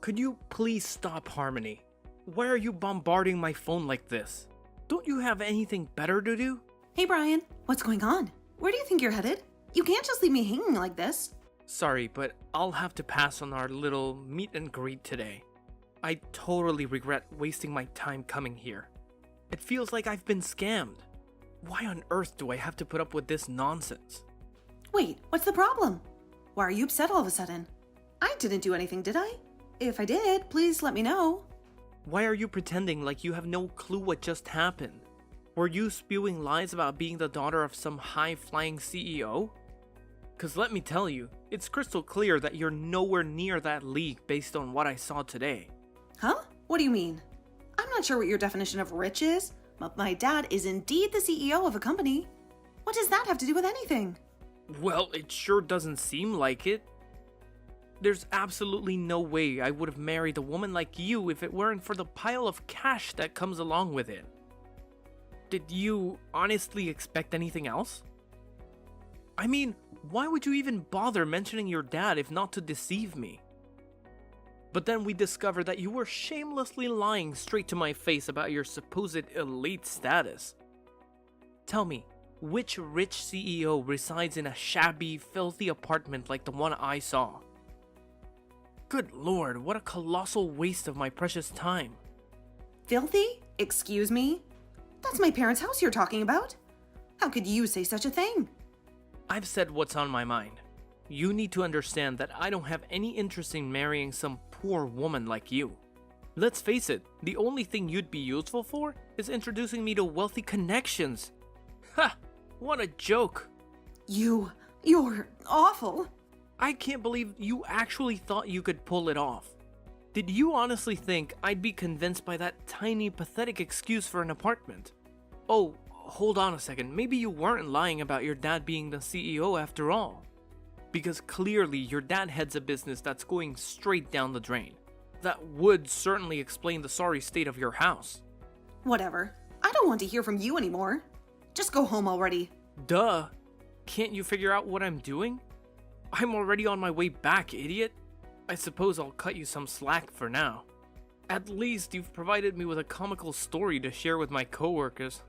Could you please stop, Harmony? Why are you bombarding my phone like this? Don't you have anything better to do? Hey Brian, what's going on? Where do you think you're headed? You can't just leave me hanging like this. Sorry, but I'll have to pass on our little meet and greet today. I totally regret wasting my time coming here. It feels like I've been scammed. Why on earth do I have to put up with this nonsense? Wait, what's the problem? Why are you upset all of a sudden? I didn't do anything, did I? If I did, please let me know. Why are you pretending like you have no clue what just happened? Were you spewing lies about being the daughter of some high-flying CEO? Cause let me tell you, it's crystal clear that you're nowhere near that league based on what I saw today. Huh? What do you mean? I'm not sure what your definition of rich is, but my dad is indeed the CEO of a company. What does that have to do with anything? Well, it sure doesn't seem like it. There's absolutely no way I would have married a woman like you if it weren't for the pile of cash that comes along with it. Did you honestly expect anything else? I mean, why would you even bother mentioning your dad if not to deceive me? But then we discovered that you were shamelessly lying straight to my face about your supposed elite status. Tell me, which rich CEO resides in a shabby, filthy apartment like the one I saw? Good lord, what a colossal waste of my precious time. Filthy? Excuse me? That's my parents' house you're talking about. How could you say such a thing? I've said what's on my mind. You need to understand that I don't have any interest in marrying some poor woman like you. Let's face it, the only thing you'd be useful for is introducing me to wealthy connections. Ha! What a joke! You're awful. I can't believe you actually thought you could pull it off. Did you honestly think I'd be convinced by that tiny, pathetic excuse for an apartment? Oh, hold on a second, maybe you weren't lying about your dad being the CEO after all. Because clearly your dad heads a business that's going straight down the drain. That would certainly explain the sorry state of your house. Whatever. I don't want to hear from you anymore. Just go home already. Duh. Can't you figure out what I'm doing? I'm already on my way back, idiot. I suppose I'll cut you some slack for now. At least you've provided me with a comical story to share with my coworkers.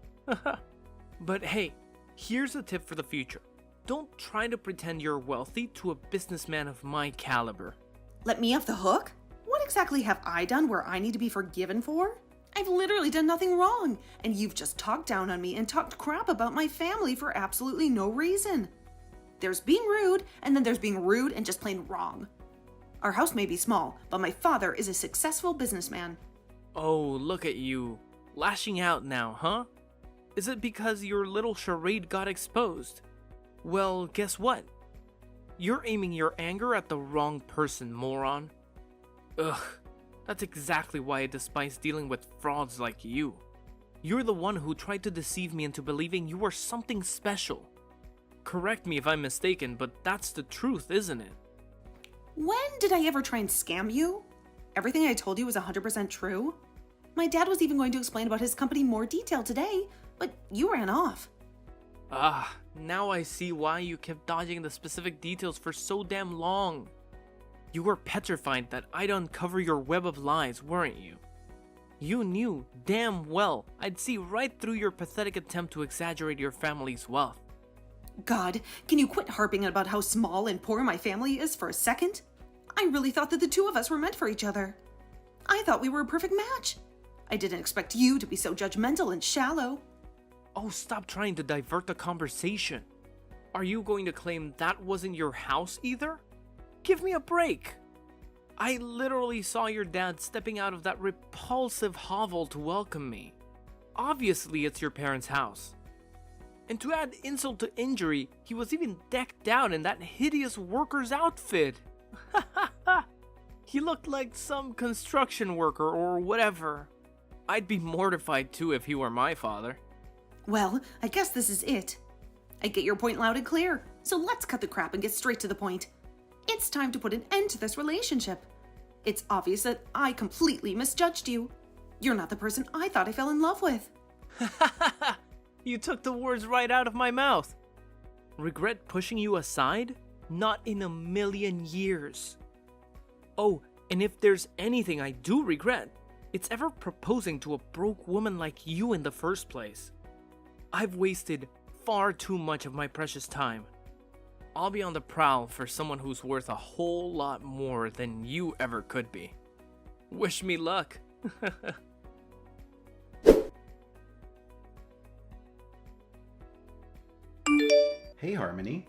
But hey, here's a tip for the future. Don't try to pretend you're wealthy to a businessman of my caliber. Let me off the hook? What exactly have I done where I need to be forgiven for? I've literally done nothing wrong, and you've just talked down on me and talked crap about my family for absolutely no reason. There's being rude, and then there's being rude and just plain wrong. Our house may be small, but my father is a successful businessman. Oh, look at you. Lashing out now, huh? Is it because your little charade got exposed? Well, guess what? You're aiming your anger at the wrong person, moron. Ugh, that's exactly why I despise dealing with frauds like you. You're the one who tried to deceive me into believing you were something special. Correct me if I'm mistaken, but that's the truth, isn't it? When did I ever try and scam you? Everything I told you was 100% true. My dad was even going to explain about his company in more detail today, but you ran off. Ah, now I see why you kept dodging the specific details for so damn long. You were petrified that I'd uncover your web of lies, weren't you? You knew damn well I'd see right through your pathetic attempt to exaggerate your family's wealth. God, can you quit harping about how small and poor my family is for a second? I really thought that the two of us were meant for each other. I thought we were a perfect match. I didn't expect you to be so judgmental and shallow. Oh, stop trying to divert the conversation. Are you going to claim that wasn't your house either? Give me a break. I literally saw your dad stepping out of that repulsive hovel to welcome me. Obviously, it's your parents' house. And to add insult to injury, he was even decked out in that hideous worker's outfit. He looked like some construction worker or whatever. I'd be mortified too if he were my father. Well, I guess this is it. I get your point loud and clear, so let's cut the crap and get straight to the point. It's time to put an end to this relationship. It's obvious that I completely misjudged you. You're not the person I thought I fell in love with. You took the words right out of my mouth. Regret pushing you aside? Not in a million years. Oh, And if there's anything I do regret, it's ever proposing to a broke woman like you in the first place. I've wasted far too much of my precious time. I'll be on the prowl for someone who's worth a whole lot more than you ever could be. Wish me luck. Hey Harmony,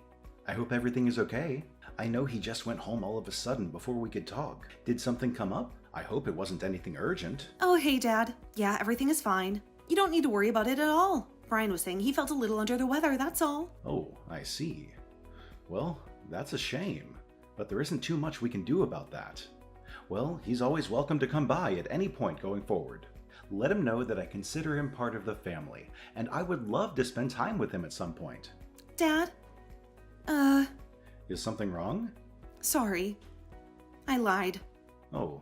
I hope everything is okay. I know he just went home all of a sudden before we could talk. Did something come up? I hope it wasn't anything urgent. Oh, hey, Dad. Yeah, everything is fine. You don't need to worry about it at all. Brian was saying he felt a little under the weather, that's all. Oh, I see. Well, that's a shame, but there isn't too much we can do about that. Well, he's always welcome to come by at any point going forward. Let him know that I consider him part of the family, and I would love to spend time with him at some point. Dad? Is something wrong? Sorry. I lied. Oh,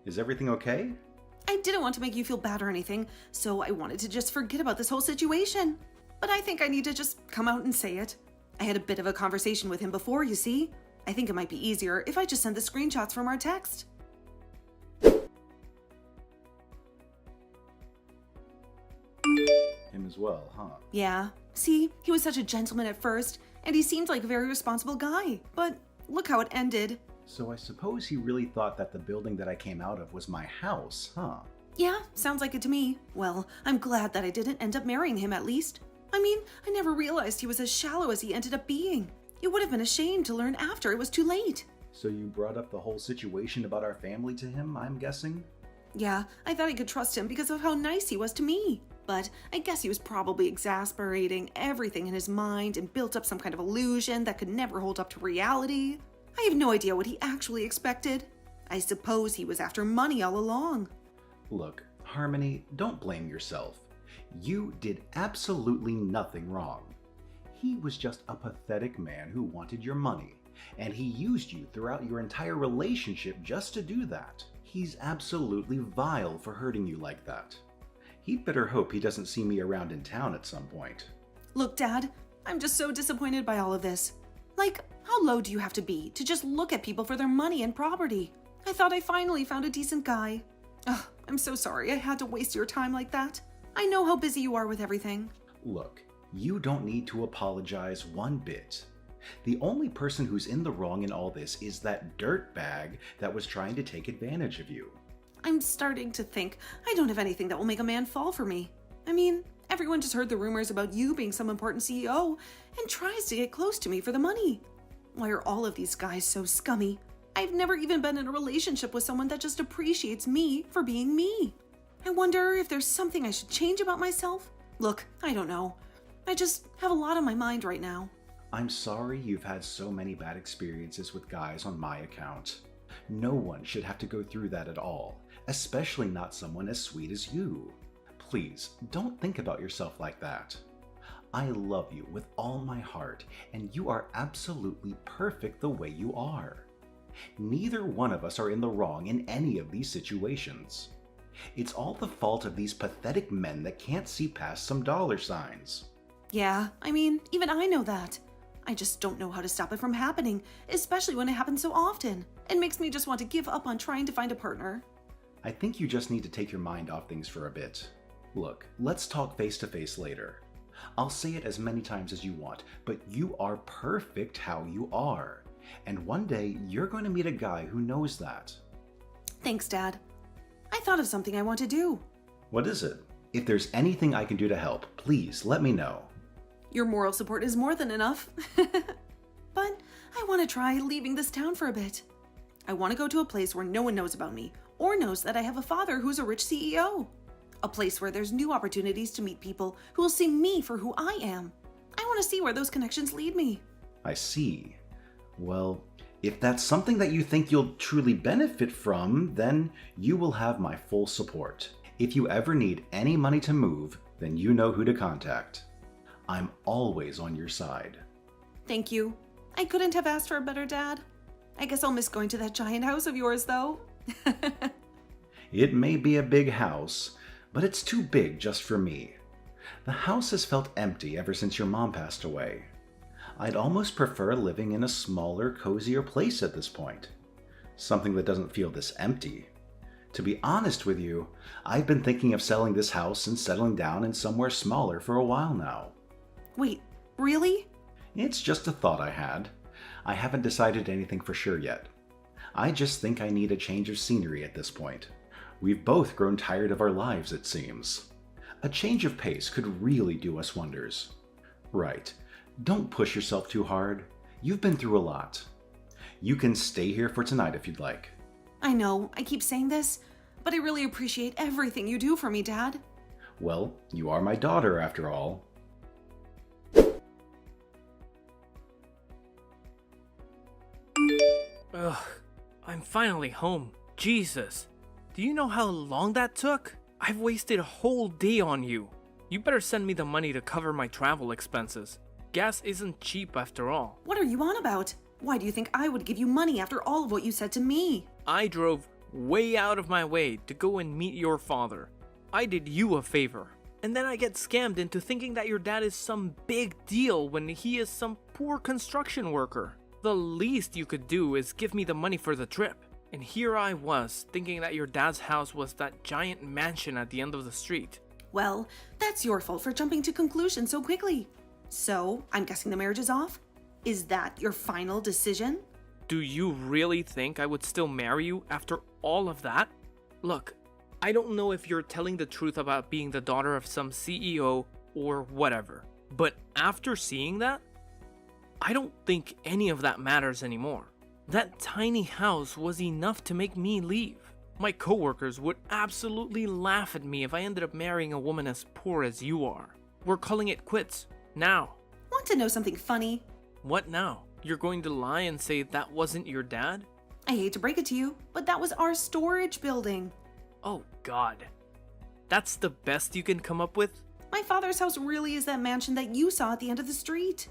is everything okay? I didn't want to make you feel bad or anything, so I wanted to just forget about this whole situation. But I think I need to just come out and say it. I had a bit of a conversation with him before, you see. I think it might be easier if I just send the screenshots from our text. Him as well, huh? Yeah. See, he was such a gentleman at first, and he seemed like a very responsible guy. But look how it ended. So I suppose he really thought that the building that I came out of was my house, huh? Yeah, sounds like it to me. Well, I'm glad that I didn't end up marrying him at least. I mean, I never realized he was as shallow as he ended up being. It would have been a shame to learn after it was too late. So you brought up the whole situation about our family to him, I'm guessing? Yeah, I thought I could trust him because of how nice he was to me. But I guess he was probably exasperating everything in his mind and built up some kind of illusion that could never hold up to reality. I have no idea what he actually expected. I suppose he was after money all along. Look, Harmony, don't blame yourself. You did absolutely nothing wrong. He was just a pathetic man who wanted your money, and he used you throughout your entire relationship just to do that. He's absolutely vile for hurting you like that. He'd better hope he doesn't see me around in town at some point. Look, Dad, I'm just so disappointed by all of this. Like, how low do you have to be to just look at people for their money and property? I thought I finally found a decent guy. Ugh, I'm so sorry I had to waste your time like that. I know how busy you are with everything. Look, you don't need to apologize one bit. The only person who's in the wrong in all this is that dirtbag that was trying to take advantage of you. I'm starting to think I don't have anything that will make a man fall for me. I mean, everyone just heard the rumors about you being some important CEO and tries to get close to me for the money. Why are all of these guys so scummy? I've never even been in a relationship with someone that just appreciates me for being me. I wonder if there's something I should change about myself. Look, I don't know. I just have a lot on my mind right now. I'm sorry you've had so many bad experiences with guys on my account. No one should have to go through that at all, especially not someone as sweet as you. Please, don't think about yourself like that. I love you with all my heart, and you are absolutely perfect the way you are. Neither one of us are in the wrong in any of these situations. It's all the fault of these pathetic men that can't see past some dollar signs. Yeah, I mean, even I know that. I just don't know how to stop it from happening, especially when it happens so often. It makes me just want to give up on trying to find a partner. I think you just need to take your mind off things for a bit. Look, let's talk face to face later. I'll say it as many times as you want, but you are perfect how you are. And one day, you're going to meet a guy who knows that. Thanks, Dad. I thought of something I want to do. What is it? If there's anything I can do to help, please let me know. Your moral support is more than enough. But I want to try leaving this town for a bit. I want to go to a place where no one knows about me, or knows that I have a father who's a rich CEO. A place where there's new opportunities to meet people who will see me for who I am. I want to see where those connections lead me. I see. Well, if that's something that you think you'll truly benefit from, then you will have my full support. If you ever need any money to move, then you know who to contact. I'm always on your side. Thank you. I couldn't have asked for a better dad. I guess I'll miss going to that giant house of yours, though. It may be a big house, but it's too big just for me. The house has felt empty ever since your mom passed away. I'd almost prefer living in a smaller, cozier place at this point. Something that doesn't feel this empty. To be honest with you, I've been thinking of selling this house and settling down in somewhere smaller for a while now. Wait, really? It's just a thought I had. I haven't decided anything for sure yet. I just think I need a change of scenery at this point. We've both grown tired of our lives, it seems. A change of pace could really do us wonders. Right. Don't push yourself too hard. You've been through a lot. You can stay here for tonight if you'd like. I know, I keep saying this, but I really appreciate everything you do for me, Dad. Well, you are my daughter after all. Ugh, I'm finally home. Jesus. Do you know how long that took? I've wasted a whole day on you. You better send me the money to cover my travel expenses. Gas isn't cheap after all. What are you on about? Why do you think I would give you money after all of what you said to me? I drove way out of my way to go and meet your father. I did you a favor. And then I get scammed into thinking that your dad is some big deal when he is some poor construction worker. The least you could do is give me the money for the trip. And here I was, thinking that your dad's house was that giant mansion at the end of the street. Well, that's your fault for jumping to conclusions so quickly. So, I'm guessing the marriage is off? Is that your final decision? Do you really think I would still marry you after all of that? Look, I don't know if you're telling the truth about being the daughter of some CEO or whatever, but after seeing that, I don't think any of that matters anymore. That tiny house was enough to make me leave. My coworkers would absolutely laugh at me if I ended up marrying a woman as poor as you are. We're calling it quits. Now. Want to know something funny? What now? You're going to lie and say that wasn't your dad? I hate to break it to you, but that was our storage building. Oh God. That's the best you can come up with? My father's house really is that mansion that you saw at the end of the street.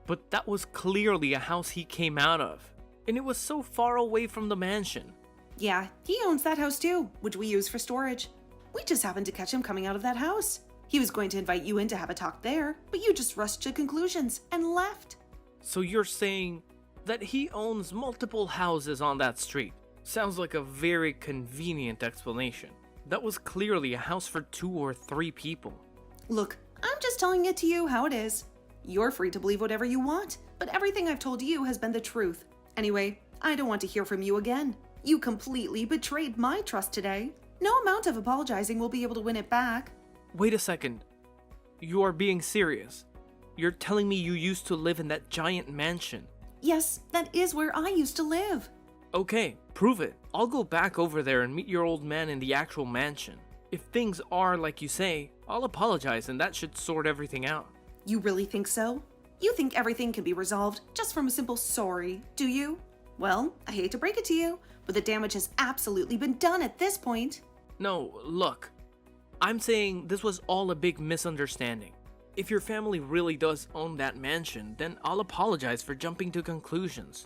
But that was clearly a house he came out of. And it was so far away from the mansion. Yeah, he owns that house too, which we use for storage. We just happened to catch him coming out of that house. He was going to invite you in to have a talk there, but you just rushed to conclusions and left. So you're saying that he owns multiple houses on that street? Sounds like a very convenient explanation. That was clearly a house for 2 or 3 people. Look, I'm just telling it to you how it is. You're free to believe whatever you want, but everything I've told you has been the truth. Anyway, I don't want to hear from you again. You completely betrayed my trust today. No amount of apologizing will be able to win it back. Wait a second. You are being serious. You're telling me you used to live in that giant mansion? Yes, that is where I used to live. Okay, prove it. I'll go back over there and meet your old man in the actual mansion. If things are like you say, I'll apologize and that should sort everything out. You really think so? You think everything can be resolved just from a simple sorry, do you? Well, I hate to break it to you, but the damage has absolutely been done at this point. No, look. I'm saying this was all a big misunderstanding. If your family really does own that mansion, then I'll apologize for jumping to conclusions.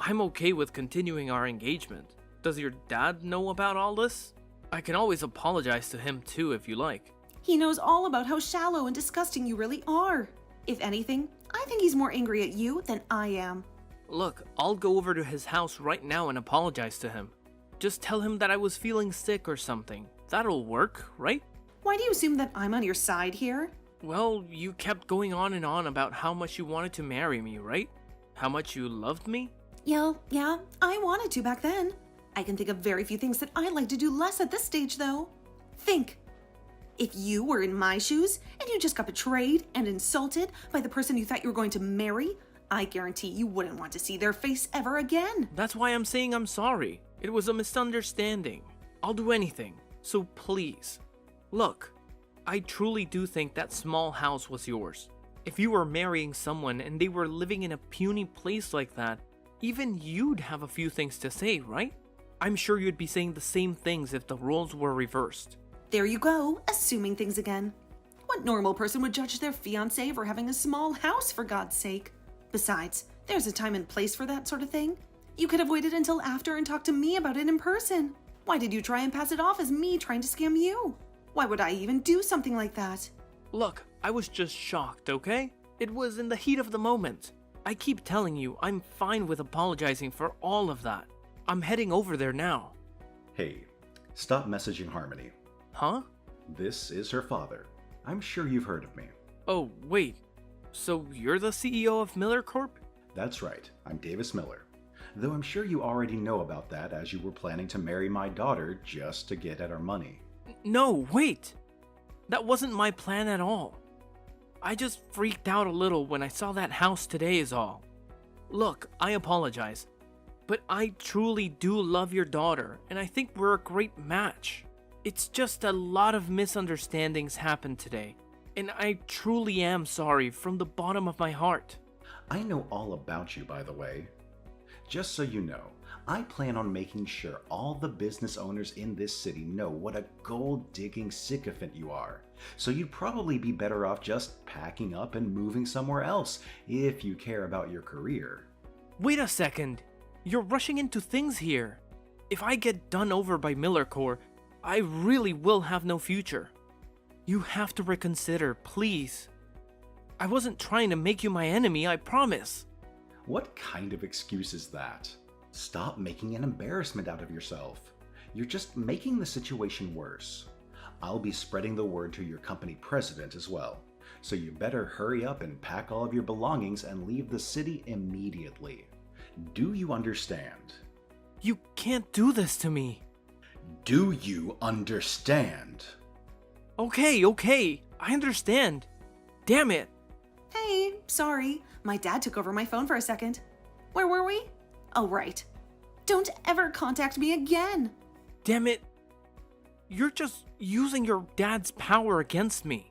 I'm okay with continuing our engagement. Does your dad know about all this? I can always apologize to him too if you like. He knows all about how shallow and disgusting you really are. If anything, I think he's more angry at you than I am. Look, I'll go over to his house right now and apologize to him. Just tell him that I was feeling sick or something. That'll work, right? Why do you assume that I'm on your side here? Well, you kept going on and on about how much you wanted to marry me, right? How much you loved me? Yeah, I wanted to back then. I can think of very few things that I'd like to do less at this stage, though. Think. If you were in my shoes and you just got betrayed and insulted by the person you thought you were going to marry, I guarantee you wouldn't want to see their face ever again. That's why I'm saying I'm sorry. It was a misunderstanding. I'll do anything. So please. Look, I truly do think that small house was yours. If you were marrying someone and they were living in a puny place like that, even you'd have a few things to say, right? I'm sure you'd be saying the same things if the roles were reversed. There you go, assuming things again. What normal person would judge their fiancé for having a small house, for God's sake? Besides, there's a time and place for that sort of thing. You could have waited until after and talked to me about it in person. Why did you try and pass it off as me trying to scam you? Why would I even do something like that? Look, I was just shocked, okay? It was in the heat of the moment. I keep telling you, I'm fine with apologizing for all of that. I'm heading over there now. Hey, stop messaging Harmony. Huh? This is her father. I'm sure you've heard of me. Oh, wait. So you're the CEO of Miller Corp? That's right, I'm Davis Miller. Though I'm sure you already know about that as you were planning to marry my daughter just to get at our money. No, wait! That wasn't my plan at all. I just freaked out a little when I saw that house today is all. Look, I apologize, but I truly do love your daughter, and I think we're a great match. It's just a lot of misunderstandings happened today, and I truly am sorry from the bottom of my heart. I know all about you, by the way. Just so you know, I plan on making sure all the business owners in this city know what a gold-digging sycophant you are. So you'd probably be better off just packing up and moving somewhere else if you care about your career. Wait a second. You're rushing into things here. If I get done over by Miller Corp, I really will have no future. You have to reconsider, please. I wasn't trying to make you my enemy, I promise. What kind of excuse is that? Stop making an embarrassment out of yourself. You're just making the situation worse. I'll be spreading the word to your company president as well. So you better hurry up and pack all of your belongings and leave the city immediately. Do you understand? You can't do this to me. Do you understand? Okay, I understand. Damn it. Hey, sorry. My dad took over my phone for a second. Where were we? Oh, right. Don't ever contact me again. Damn it. You're just using your dad's power against me.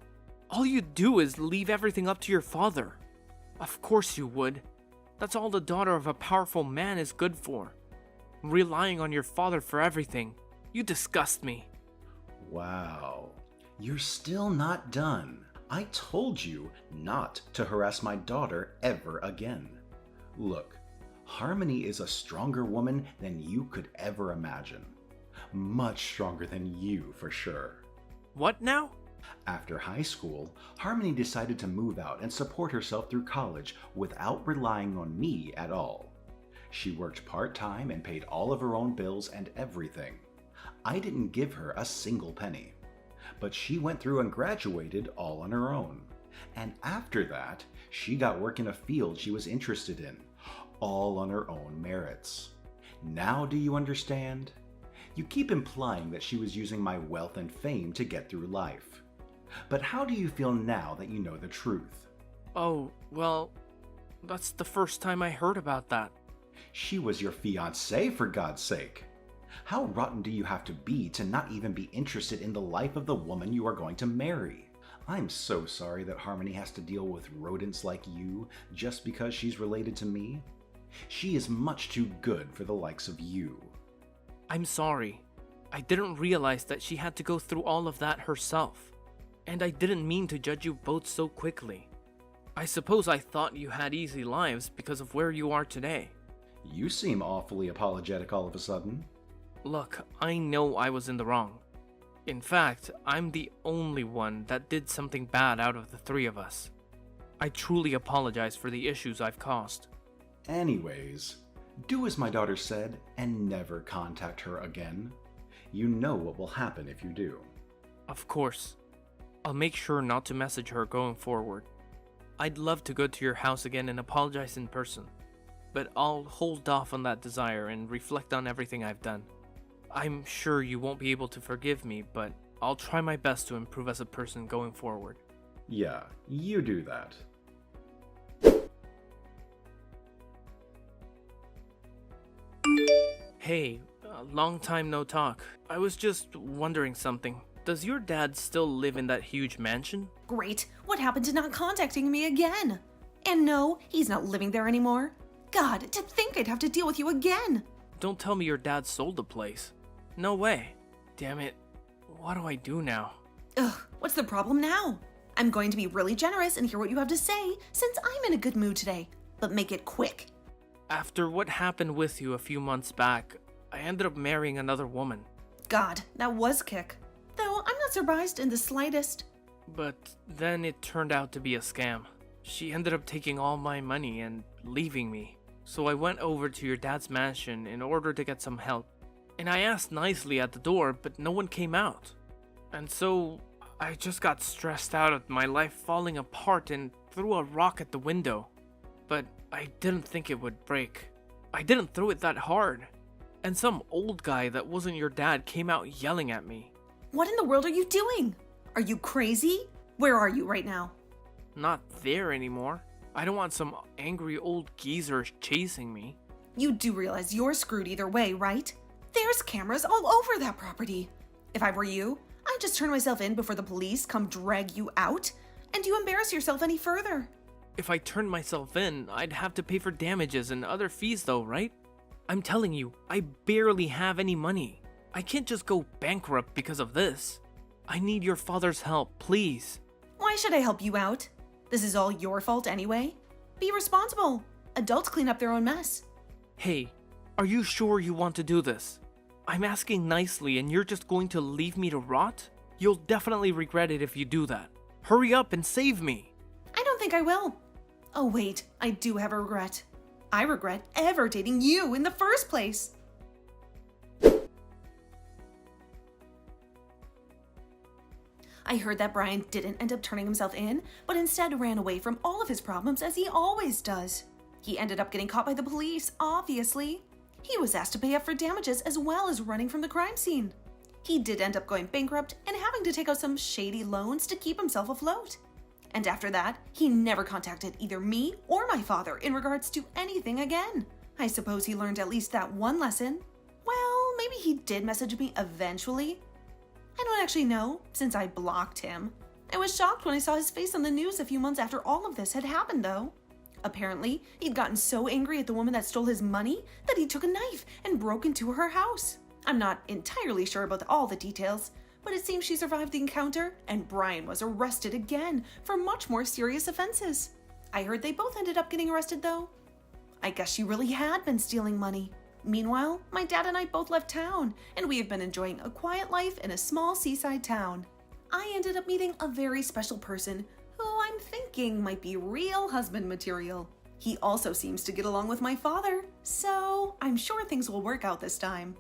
All you do is leave everything up to your father. Of course you would. That's all the daughter of a powerful man is good for. Relying on your father for everything. You disgust me. Wow. You're still not done. I told you not to harass my daughter ever again. Look, Harmony is a stronger woman than you could ever imagine. Much stronger than you, for sure. What now? After high school, Harmony decided to move out and support herself through college without relying on me at all. She worked part-time and paid all of her own bills and everything. I didn't give her a single penny. But she went through and graduated all on her own. And after that, she got work in a field she was interested in, all on her own merits. Now do you understand? You keep implying that she was using my wealth and fame to get through life. But how do you feel now that you know the truth? Oh, well, that's the first time I heard about that. She was your fiancé, for God's sake. How rotten do you have to be to not even be interested in the life of the woman you are going to marry? I'm so sorry that Harmony has to deal with rodents like you just because she's related to me. She is much too good for the likes of you. I'm sorry. I didn't realize that she had to go through all of that herself. And I didn't mean to judge you both so quickly. I suppose I thought you had easy lives because of where you are today. You seem awfully apologetic all of a sudden. Look, I know I was in the wrong. In fact, I'm the only one that did something bad out of the three of us. I truly apologize for the issues I've caused. Anyways, do as my daughter said and never contact her again. You know what will happen if you do. Of course. I'll make sure not to message her going forward. I'd love to go to your house again and apologize in person, but I'll hold off on that desire and reflect on everything I've done. I'm sure you won't be able to forgive me, but I'll try my best to improve as a person going forward. Yeah, you do that. Hey, long time no talk. I was just wondering something. Does your dad still live in that huge mansion? Great. What happened to not contacting me again? And no, he's not living there anymore. God, to think I'd have to deal with you again. Don't tell me your dad sold the place. No way. Damn it. What do I do now? Ugh, what's the problem now? I'm going to be really generous and hear what you have to say since I'm in a good mood today, but make it quick. After what happened with you a few months back, I ended up marrying another woman. God, that was kick. Though I'm not surprised in the slightest. But then it turned out to be a scam. She ended up taking all my money and leaving me. So I went over to your dad's mansion in order to get some help. And I asked nicely at the door, but no one came out. And so I just got stressed out at my life falling apart and threw a rock at the window. But I didn't think it would break. I didn't throw it that hard. And some old guy that wasn't your dad came out yelling at me. What in the world are you doing? Are you crazy? Where are you right now? Not there anymore. I don't want some angry old geezer chasing me. You do realize you're screwed either way, right? There's cameras all over that property. If I were you, I'd just turn myself in before the police come drag you out, and you embarrass yourself any further. If I turned myself in, I'd have to pay for damages and other fees though, right? I'm telling you, I barely have any money. I can't just go bankrupt because of this. I need your father's help, please. Why should I help you out? This is all your fault anyway. Be responsible. Adults clean up their own mess. Hey, are you sure you want to do this? I'm asking nicely and you're just going to leave me to rot? You'll definitely regret it if you do that. Hurry up and save me. I don't think I will. Oh wait, I do have a regret. I regret ever dating you in the first place. I heard that Brian didn't end up turning himself in, but instead ran away from all of his problems as he always does. He ended up getting caught by the police, obviously. He was asked to pay up for damages as well as running from the crime scene. He did end up going bankrupt and having to take out some shady loans to keep himself afloat. And after that, he never contacted either me or my father in regards to anything again. I suppose he learned at least that one lesson. Well, maybe he did message me eventually. I don't actually know, since I blocked him. I was shocked when I saw his face on the news a few months after all of this had happened, though. Apparently, he'd gotten so angry at the woman that stole his money that he took a knife and broke into her house. I'm not entirely sure about all the details, but it seems she survived the encounter, and Brian was arrested again for much more serious offenses. I heard they both ended up getting arrested, though. I guess she really had been stealing money. Meanwhile, my dad and I both left town, and we have been enjoying a quiet life in a small seaside town. I ended up meeting a very special person who I'm thinking might be real husband material. He also seems to get along with my father, so I'm sure things will work out this time.